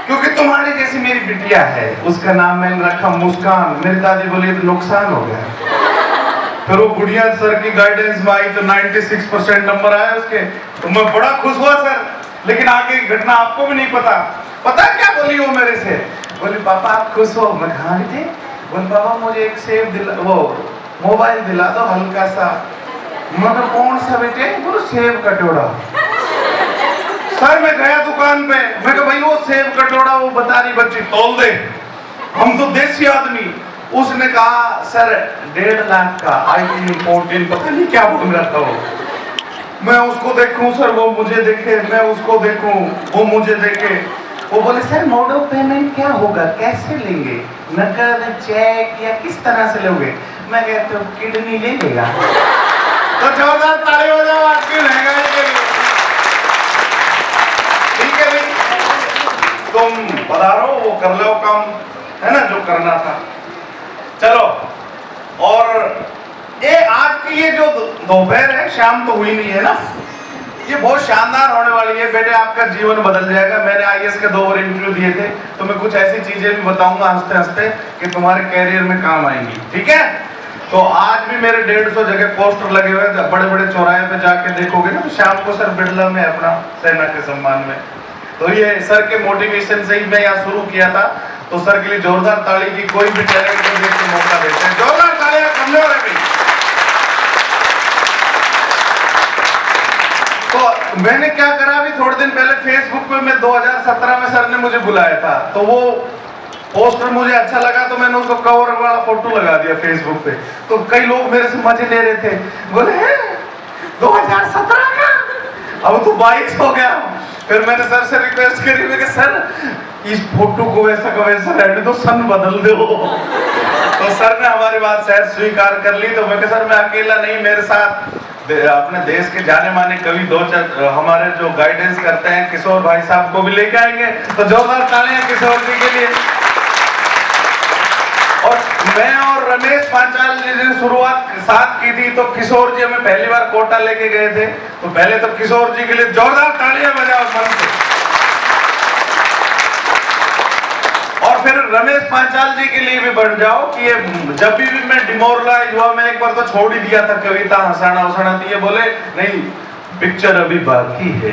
क्योंकि तुम्हारी जैसी मेरी बिटिया है, उसका नाम मैंने रखा मुस्कान। मेरी दादी बोली तो नुकसान हो गया। फिर वो गुड़िया सर की गाइडेंस में आई तो 96% नंबर आए उसके, तो मैं बड़ा खुश हुआ सर। लेकिन आगे की घटना आपको भी नहीं पता। पता क्या बोली वो मेरे से? बोली पापा आप खुश हो? मैं कहा थे? बोले पापा मुझे एक सेब दिला, वो मोबाइल दिला दो हल्का सा। मैं कौन सा बेटे? बोलो सेब कटोरा। सर मैं गया दुकान पे, मैं कहा भाई वो सेब कटोरा वो बता रही बच्ची तोल दे, हम तो देसी आदमी। उसने कहा सर 1.5 लाख का iPhone 14, पता नहीं क्या बोल रहा था वो। मैं उसको देखूं सर, वो मुझे देखे, मैं उसको देखूं, वो मुझे देखे। वो बोले सर मोड ऑफ पेमेंट क्या होगा, कैसे लेंगे, नकद चेक या किस तरह से लोगे? मैं कहता हूँ किडनी ले लेगा। तो जोरदार ताली बजाओ आज की महंगाई के लिए। ठीक है भाई, तुम पधारो, वो कर लो काम, है ना जो करना था। चलो, और ये आज की ये जो दोपहर है, शाम तो हुई नहीं है ना, ये बहुत शानदार होने वाली है बेटे, आपका जीवन बदल जाएगा। मैंने IAS के 2 बार इंटरव्यू दिए थे, तो मैं कुछ ऐसी चीजें भी बताऊंगा हंसते हंसते कि तुम्हारे कैरियर में काम आएंगी। ठीक है? तो आज भी मेरे 150 जगह पोस्टर लगे हुए हैं, बड़े बड़े चौराहे पे जाके देखोगे ना, तो शाम को सर बिरला में अपना सेना के सम्मान में। तो ये सर के मोटिवेशन से ही मैं यहाँ शुरू किया था। तो सर के लिए जोरदार ताली की, कोई भी टैलेंट को देख के मौका देते हैं। जोरदार तालियां कमजोर है भाई। तो मैंने क्या करा, अभी थोड़े दिन पहले फेसबुक पे मैं 2017 में सर ने मुझे बुलाया था, तो वो पोस्टर मुझे अच्छा लगा तो मैंने उसको कवर वाला फोटो लगा दिया फेसबुक पे। तो कई लोग मेरे से मजे ले रहे थे, बोले 2017 का, अब तो 22 हो गया। फिर मैंने सर से रिक्वेस्ट करी, मैं सर इस फोटो को वैसा का वैसा रहने दो, सन बदल दो। तो सर ने हमारी बात शायद स्वीकार कर ली। तो मैं कहा सर मैं अकेला नहीं, मेरे साथ अपने देश के जाने माने कवि 2-4 हमारे जो गाइडेंस करते हैं, किशोर भाई साहब को भी लेके आएंगे। तो जोरदार तालियां किशोर जी के लिए। और मैं और रमेश पांचाल जी ने शुरुआत साथ की थी, तो किशोर जी हमें पहली बार कोटा लेके गए थे। तो पहले तो किशोर जी के लिए जोरदार तालियां बजाओ मन से। और फिर रमेश पांचाल जी के लिए भी बढ़ जाओ कि ये जब भी मैं डिमोरलाइज हुआ, मैं एक बार तो छोड़ ही दिया था कविता हंसाना उसाना, तो ये बोले नहीं पिक्चर अभी बाकी है।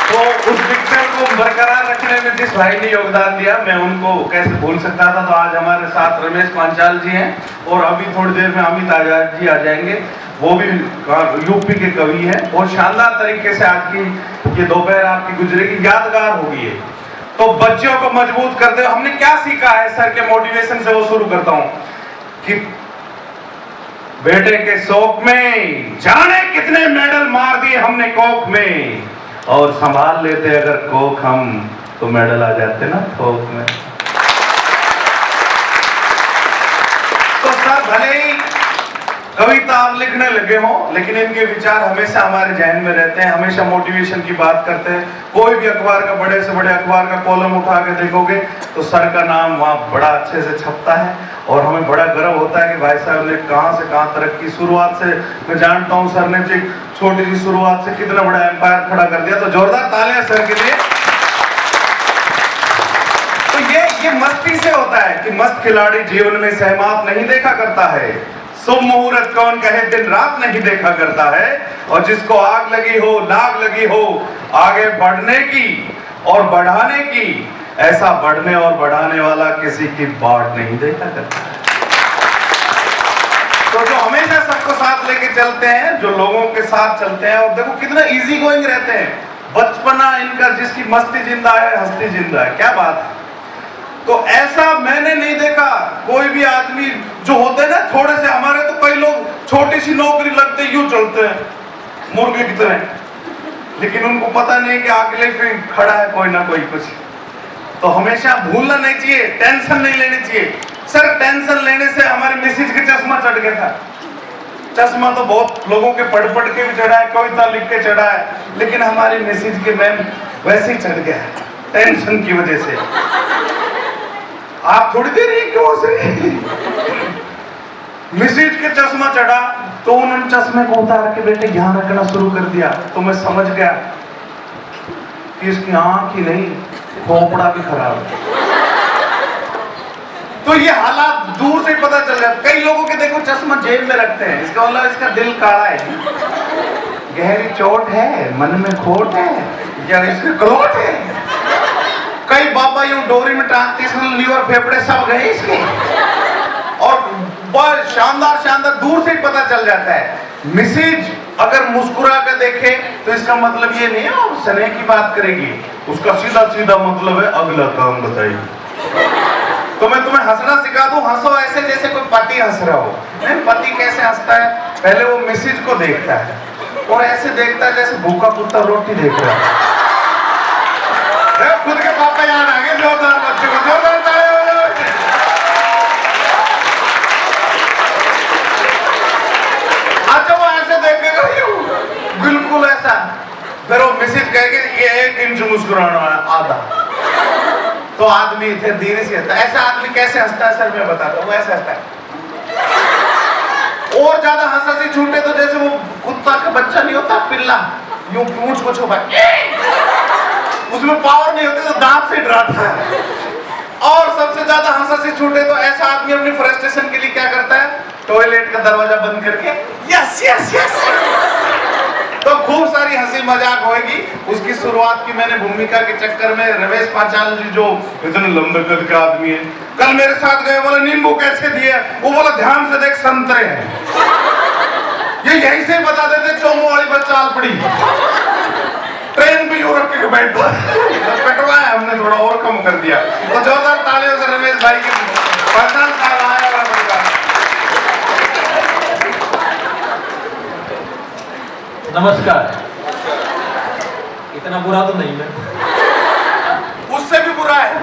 तो उस पिक्चर को बरकरार रखने में जिस भाई ने योगदान दिया, मैं उनको कैसे भूल सकता था। तो आज हमारे साथ रमेश पांचाल जी हैं, और अभी थोड़ी देर में अमित आजाद जी आ जाएंगे, वो भी यूपी के कवि हैं। बहुत शानदार तरीके से आज की ये दोपहर आपकी गुजरेगी, यादगार होगी ये। तो बच्चों को मजबूत करते हुए हमने क्या सीखा है, सर के मोटिवेशन से वो शुरू करता हूं कि बेटे के शौक में जाने कितने मेडल मार दिए हमने कोक में, और संभाल लेते अगर कोक हम तो मेडल आ जाते ना थोक में। तो सर भले ही कविता आप लिखने लगे हो, लेकिन इनके विचार हमेशा हमारे जहन में रहते हैं, हमेशा मोटिवेशन की बात करते हैं। कोई भी अखबार का, बड़े से बड़े अखबार का कॉलम उठा के देखोगे तो सर का नाम वहाँ बड़ा अच्छे से छपता है, और हमें बड़ा गर्व होता है कि भाई साहब ने कहाँ से कहाँ तरक्की, शुरुआत से मैं जानता हूँ सर ने एक छोटी सी शुरुआत से कितना बड़ा एम्पायर खड़ा कर दिया। तो जोरदार तालियां सर के लिए। तो ये मस्ती से होता है कि मस्त खिलाड़ी जीवन में सहमात नहीं देखा करता है, शुभ मुहूर्त कौन कहे दिन रात नहीं देखा करता है, और जिसको आग लगी हो, लाग लगी हो आगे बढ़ने की और बढ़ाने की, ऐसा बढ़ने और बढ़ाने वाला किसी की बाट नहीं देखा करता है। तो जो हमेशा सबको साथ लेके चलते हैं, जो लोगों के साथ चलते हैं, और देखो कितना इजी गोइंग रहते हैं, बचपना इनका, जिसकी मस्ती जिंदा है हस्ती जिंदा है, क्या बात है। तो ऐसा मैंने नहीं देखा कोई भी आदमी जो होते हैं ना थोड़े से, हमारे तो कई लोग छोटी सी नौकरी लगते यूं चलते हैं मुर्गे की तरह, लेकिन उनको पता नहीं कि अगले पे खड़ा है कोई ना कोई कुछ। तो हमेशा भूलना नहीं चाहिए, टेंशन नहीं लेनी चाहिए। सर टेंशन लेने से हमारी मिसेज के चश्मा चढ़ गया था। चश्मा तो बहुत लोगों के पढ़ पढ़ के भी चढ़ा है, कविता लिख के चढ़ा है, लेकिन हमारी मिसेज के मैम वैसे ही चढ़ गया है टेंशन की वजह से। आप थोड़ी देर ही क्यों से मिसेज के चश्मा चढ़ा, तो उन्होंने चश्मे को उतार के बेटे यहाँ रखना शुरू कर दिया। तो मैं समझ गया कि इसकी आंख ही नहीं, खोपड़ा भी खराब है। तो ये हालात दूर से पता चल जाता। कई लोगों के देखो चश्मा जेब में रखते हैं, इसका मतलब इसका दिल काला है, गहरी चोट है, मन में खोट है, या इसके कलोट है। कई बाबा यूं डोरी में टांगते, इसमें लीवर फेफड़े सब गए इसके। और बहुत शानदार शानदार दूर से ही पता चल जाता है। मिसेज अगर मुस्कुरा कर देखे तो इसका मतलब ये नहीं है और स्नेह की बात करेगी, उसका सीधा सीधा मतलब है अगला काम बताइए। तो मैं तुम्हें हंसना सिखा दूं, हंसो ऐसे जैसे कोई पति हंस रहा हो। नहीं, पति कैसे हंसता है, पहले वो मिसेज को देखता है और ऐसे देखता है जैसे भूखा कुत्ता रोटी देख रहा है। खुद के पापा याद आ गए, जोरदार बच्चे को जोरदार ताली बजाओ। अच्छा वो ऐसे देखेगा बिल्कुल ऐसा, फिर वो मिसेज कहेगी ये 1 इंच मुस्कुराना है आधा, तो आदमी फिर धीरे से हंसता है। ऐसा आदमी कैसे हंसता है सर मैं बताता हूँ, ऐसे हंसता है। और ज्यादा हंसा से छूटे तो जैसे वो कुत्ता का बच्चा नहीं होता पिल्ला, यूं पूंछ को छुपा, उसमें पावर नहीं होती तो दांत से डराता है। और सबसे ज्यादा हंसा से छूटे तो ऐसा आदमी अपनी फ्रस्ट्रेशन के लिए क्या करता है, टॉयलेट का दरवाजा बंद करके यस यस यस। तो खूब सारी हंसी मजाक होगी। उसकी शुरुआत की मैंने भूमिका के चक्कर में, रमेश पांचाल जी जो इतने लंबे कद का आदमी है, कल मेरे साथ गए, बोला नींबू कैसे दिए, वो बोला ध्यान से देख संतरे हैं। ये यहीं से बता देते चोमो वाली बस चाल पड़ी, ट्रेन भी यूं रख के बैठा, कटवाया हमने थोड़ा और कम कर दिया। तो जोरदार तालियों से रमेश भाई की 50 साल आया वाला बंदा। नमस्कार। इतना बुरा तो नहीं मैं, उससे भी बुरा है।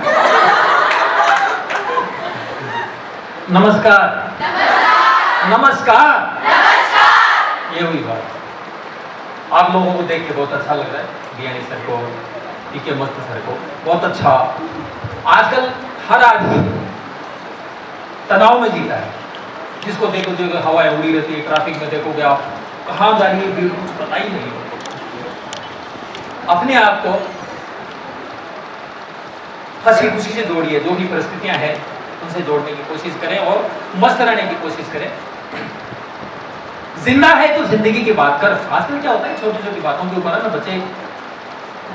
नमस्कार नमस्कार। ये हुई बात। आप लोगों को देख के बहुत अच्छा लग रहा है, बियानी सर को, पीके मस्त सर को, बहुत अच्छा। आजकल हर आदमी तनाव में जीता है, जिसको देखो देखो हवाएं उड़ी रहती है, ट्रैफिक में देखोगे आप कहाँ जा रही है भीड़, कुछ पता ही नहीं। अपने आप को हंसी खुशी से जोड़िए, जो भी परिस्थितियां हैं उनसे जोड़ने की कोशिश करें और मस्त रहने की कोशिश करें। जिंदा है तो जिंदगी की बात कर। आजकल क्या होता है, छोटी छोटी बातों के ऊपर ना बच्चे,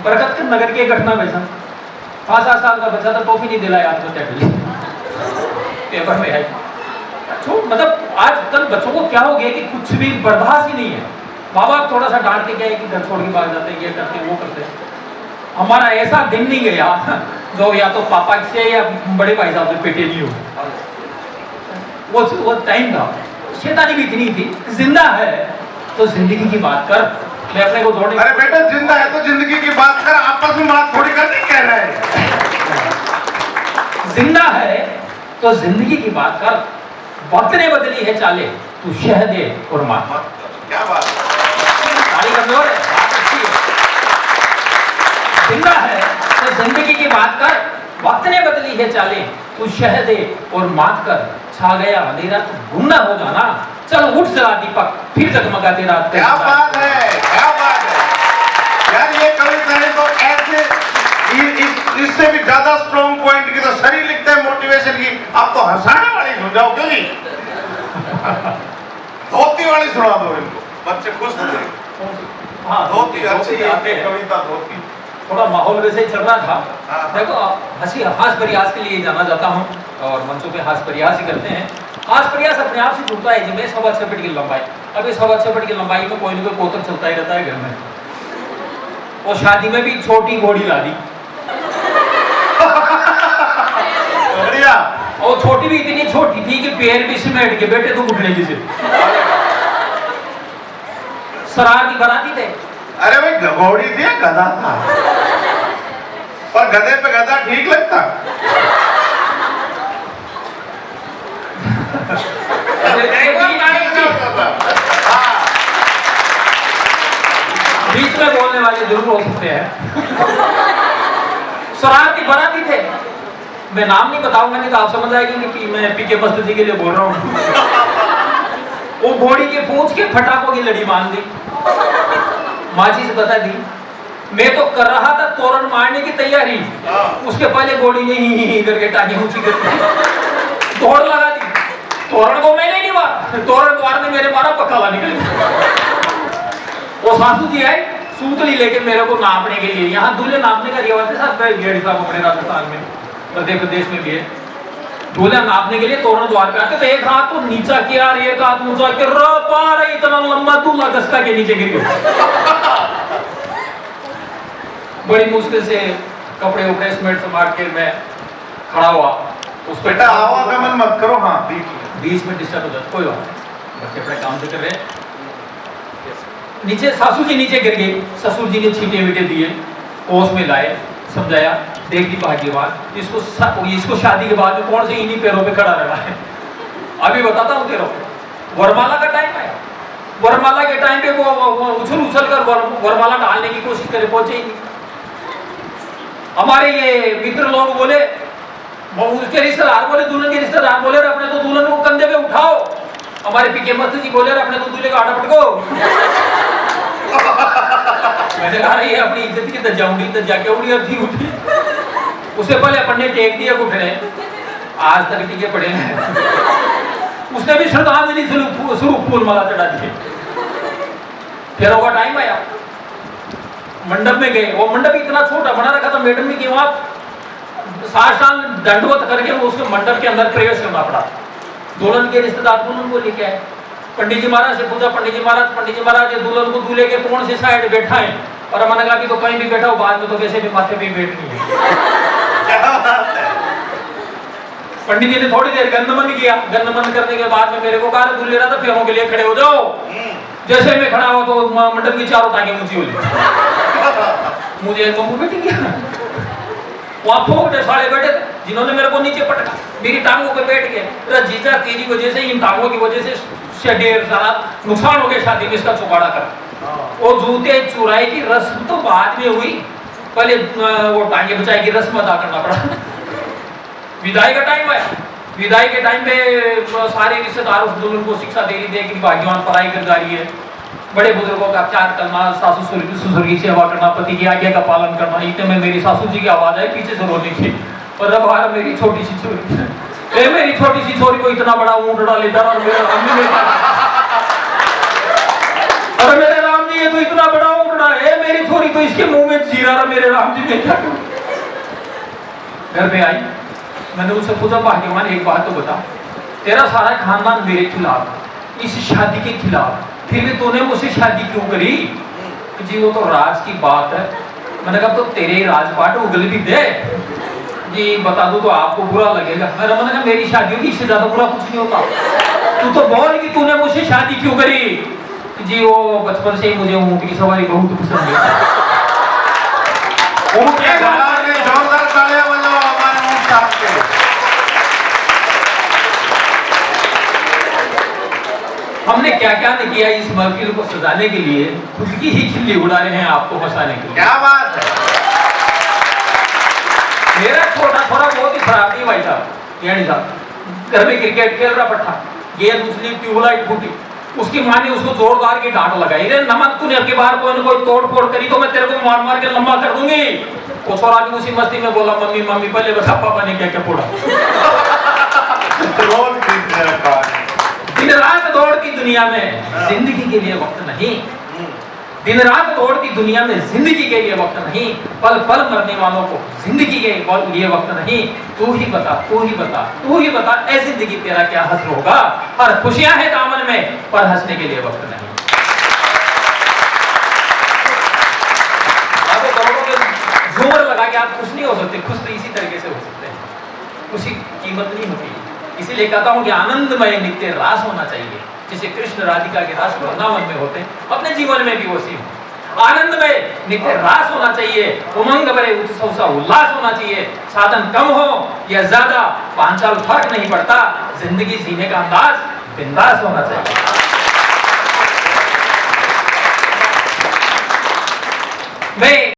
बरकत नगर की घटना वैसा, 5-7 साल का बच्चा था, टॉफी नहीं दिलाया आत्महत्या के लिए, पेपर में है। मतलब आजकल बच्चों को क्या हो गया कि कुछ भी बर्दाश्त ही नहीं है। माँ बाप थोड़ा सा डांट के क्या है कि घर छोड़ के भाग जाते हैं, ये करते वो करते हैं। हमारा ऐसा दिन नहीं गया जो या तो पापा से या बड़े भाई साहब से पेटे नहीं हो। वो टाइम था, शैतानी भी इतनी थी। जिंदा है तो जिंदगी की बात कर। मैं अपने को जोड़ने, अरे बेटा जिंदा है तो जिंदगी की बात कर, आपस में बात थोड़ी करनी कह रहे हैं। जिंदा है तो जिंदगी की बात कर। वक्त ने बदली है चाले, तू शह दे और मार। क्या बात, ताली कमजोर है, बात अच्छी है। जिंदा है तो जिंदगी की बात कर। वक्त ने बदली है चाले, तू शह दे और मात कर। छा गया अंधेरा तो गुम ना हो जाना, चल उठ जला दीपक फिर जगमगा तेरा। क्या बात है, क्या बात है यार। ये कविता है तो ऐसे इससे भी ज्यादा स्ट्रॉन्ग पॉइंट की तो सही लिखते हैं मोटिवेशन की। आप तो हंसाने वाली सुन जाओ क्यों नहीं, धोती वाली सुना दो इनको, बच्चे खुश हो जाएंगे। हाँ, धोती अच्छी आते हैं। कविता धोती। थोड़ा माहौल वैसे ही चल रहा था। देखो हंसी हास प्रयास के लिए जाना जाता हूँ और मंचों पे हास प्रयास ही करते हैं। हास प्रयास अपने आप से जुड़ता है जिनमें 1.25 फीट की लंबाई। अब इस 1.25 फीट की लंबाई में कोई ना कोई कोतर चलता ही रहता है घर में। और शादी में भी छोटी घोड़ी ला दी, बढ़िया। और छोटी भी इतनी छोटी थी कि पैर भी सिमेट के बेटे तो घुटने की से। सरार की बराती थे। अरे भाई घोड़ी थी, गधा था, पर गधे पे गधा ठीक लगता। बीच में बोलने वाले जरूर हो सकते हैं। सरार की बराती थे। मैं नाम नहीं बताऊंगा, नहीं तो आप समझ आएंगे कि मैं पीके मस्त जी के लिए बोल रहा हूँ। वो घोड़ी के पूंछ के फटाकों की लड़ी बांध दी, माची से बता दी मैं तो कर रहा था तोरण मारने की तैयारी, उसके पहले गोली ने ही करके टांगे ऊंची करके दौड़ लगा दी। तोरण को मैंने नहीं मारा, तोरण द्वार ने मेरे मारा, पकाला निकल गया। वो सासू जी आए सूतली लेके मेरे को नापने के लिए। यहाँ दूल्हे नापने का रिवाज है साहब, गेड़ी साहब अपने राजस्थान में, मध्य प्रदेश में भी है। दूल्हा नापने के लिए तोरण द्वार पे आते तो एक हाथ तो नीचा किया और एक हाथ ऊंचा के पार इतना लंबा दूल्हा गस्ता के नीचे गिर गया। बड़ी मुश्किल से कपड़े उपड़े समेट समाट के मैं खड़ा हुआ। उस बेटा आवागमन मत करो, हाँ बीच में डिस्टर्ब हो जाता, कोई बात नहीं, बच्चे अपने काम से कर रहे हैं। नीचे सासू जी नीचे गिर गई, ससुर जी ने छींटे वीटे दिए, होश में लाए, समझाया, देख दी भाग्यवान, इसको शादी के बाद में कौन से इन्हीं पैरों पे खड़ा रहा है। अभी बताता हूँ तेरे को, वरमाला का टाइम आया। वरमाला के टाइम पे वो उछल कर वरमाला डालने की कोशिश करे, पहुंचे ही नहीं। हमारे ये मित्र लोग बोले, उसके रिश्तेदार बोले, दुल्हन के रिश्तेदार बोले, अपने तो दुल्हन को कंधे पे उठाओ। हमारे पीके मस्त जी बोले, अपने तो दूल्हे का आटा पटको। मैंने कहा ये अपनी इज्जत की दजाऊंगी, तो जाके उड़ी और थी उठी। उससे पहले अपन ने टेक दिया घुटने, आज तक टीके पड़े हैं। उसने भी श्रद्धांजलि स्वरूप फूल माला चढ़ा दी। फिर होगा टाइम आया, मंडप में गए। वो मंडप इतना छोटा बना रखा था मैडम ने कि वहां साष्टांग दंडवत करके उसके मंडप के अंदर प्रवेश करना पड़ा। दुल्हन के रिश्तेदार दुल्हन को लेके आए, पंडित जी महाराज से पूछा, पंडित जी महाराज ये दुल्हन को दूल्हे के कौन से साइड बैठा है? और मैंने कहा कि तो कहीं भी बैठा हो, बाद में तो वैसे भी माथे पे बैठनी है। पंडित जी ने थोड़ी देर गंदमन किया, गंदमन करने के बाद में मेरे को कहा दूल्हे रहा था पैरों के लिए खड़े हो जाओ। जैसे मैं खड़ा हुआ तो मंडप की चारों टांगे ऊंची हो ली। मुझे बहू बैठी गया, वहां फोकटे साले बैठे थे जिन्होंने मेरे को नीचे पटका, मेरी टांगों पे बैठ गए। जीजा तेरी वजह से, इन टांगों की वजह से ढेर सारा नुकसान हो गया शादी में, इसका चुकाड़ा कर। वो जूते चुराई की रस्म तो बाद में हुई, पहले वो टांगे बचाई की रस्म अदा करना पड़ा। विदाई का टाइम आया, विदाई के टाइम पे सारे रिश्तेदार उस दुल्हन को शिक्षा दे रही थी कि भाग्यवान पढ़ाई कर जा रही है, बड़े बुजुर्गों का प्यार करना, सासू ससुर की सेवा करना, पति की आज्ञा का पालन करना। इतने में मेरी सासू जी की आवाज आई पीछे से रोने की, और अब आ मेरी छोटी सी छोरी, मेरी छोटी सी छोरी को इतना बड़ा ऊँट डाले था, और मेरे राम जी अरे मेरे राम जी ये तो इतना बड़ा ऊँट डाले, मेरी छोरी तो इसके मुंह में जीरा रहा, मेरे राम जी ने क्या घर पे आई। मैंने उससे पूछा, भाग्यवान एक बात तो बता, तेरा सारा खानदान मेरे खिलाफ, इस शादी के खिलाफ, फिर भी तूने मुझसे शादी क्यों करी? जी वो तो राज की बात है। मैंने कहा तो तेरे राजपाट उगल भी दे जी, बता दूं तो आपको बुरा लगेगा। मैंने कहा मेरी शादियों की इससे ज्यादा बुरा कुछ नहीं होता, तू तो बोल कि तूने मुझसे शादी क्यों करी? जी वो बचपन से ही मुझे ऊँट की सवारी बहुत पसंद है। जोरदार तालियां बजाओ हमारे ऊँट साहब के। हमने क्या क्या नहीं किया इस महफिल को सजाने के लिए, खुद की ही खिल्ली उड़ा रहे हैं आपको हंसाने के लिए। क्या बात है। मेरा छोटा थोड़ा बहुत ही खराब नहीं भाई साहब, यानी साहब घर में क्रिकेट खेल रहा पट्टा, गेंद उछली, ट्यूबलाइट फूटी, उसकी माँ ने उसको जोरदार की डांट लगाई, रे नमक तूने अब की बार कोई तोड़ फोड़ करी तो मैं तेरे को मार मार के लंबा कर दूंगी। वो छोरा भी उसी मस्ती में बोला, मम्मी मम्मी पहले बता पापा ने क्या क्या फोड़ा। दिन रात दौड़ती दुनिया में जिंदगी के लिए वक्त नहीं, दिन रात दौड़ती दुनिया में जिंदगी के लिए वक्त नहीं, पल पल मरने वालों को जिंदगी के लिए वक्त नहीं। तू ही बता, तू ही बता, तू ही बता, ऐ जिंदगी तेरा क्या हश्र होगा? और खुशियां हैं दामन में, पर हंसने के लिए वक्त नहीं। आपको करोड़ों के झूमर लगा के आप खुश नहीं हो सकते, खुश तो इसी तरीके से हो सकते हैं, खुशी कीमत नहीं होती। इसीलिए कहता हूं कि आनंदमय नित्य रास होना चाहिए, जैसे कृष्ण राधिका के रास वृंदावन में होते हैं, अपने जीवन में भी वो सीख आनंदमय नित्य रास होना चाहिए, उमंग भरे उत्सव सा उल्लास होना चाहिए। साधन कम हो या ज्यादा, पांचाल फर्क नहीं पड़ता, जिंदगी जीने का अंदाज बिंदास होना चाहिए। मैं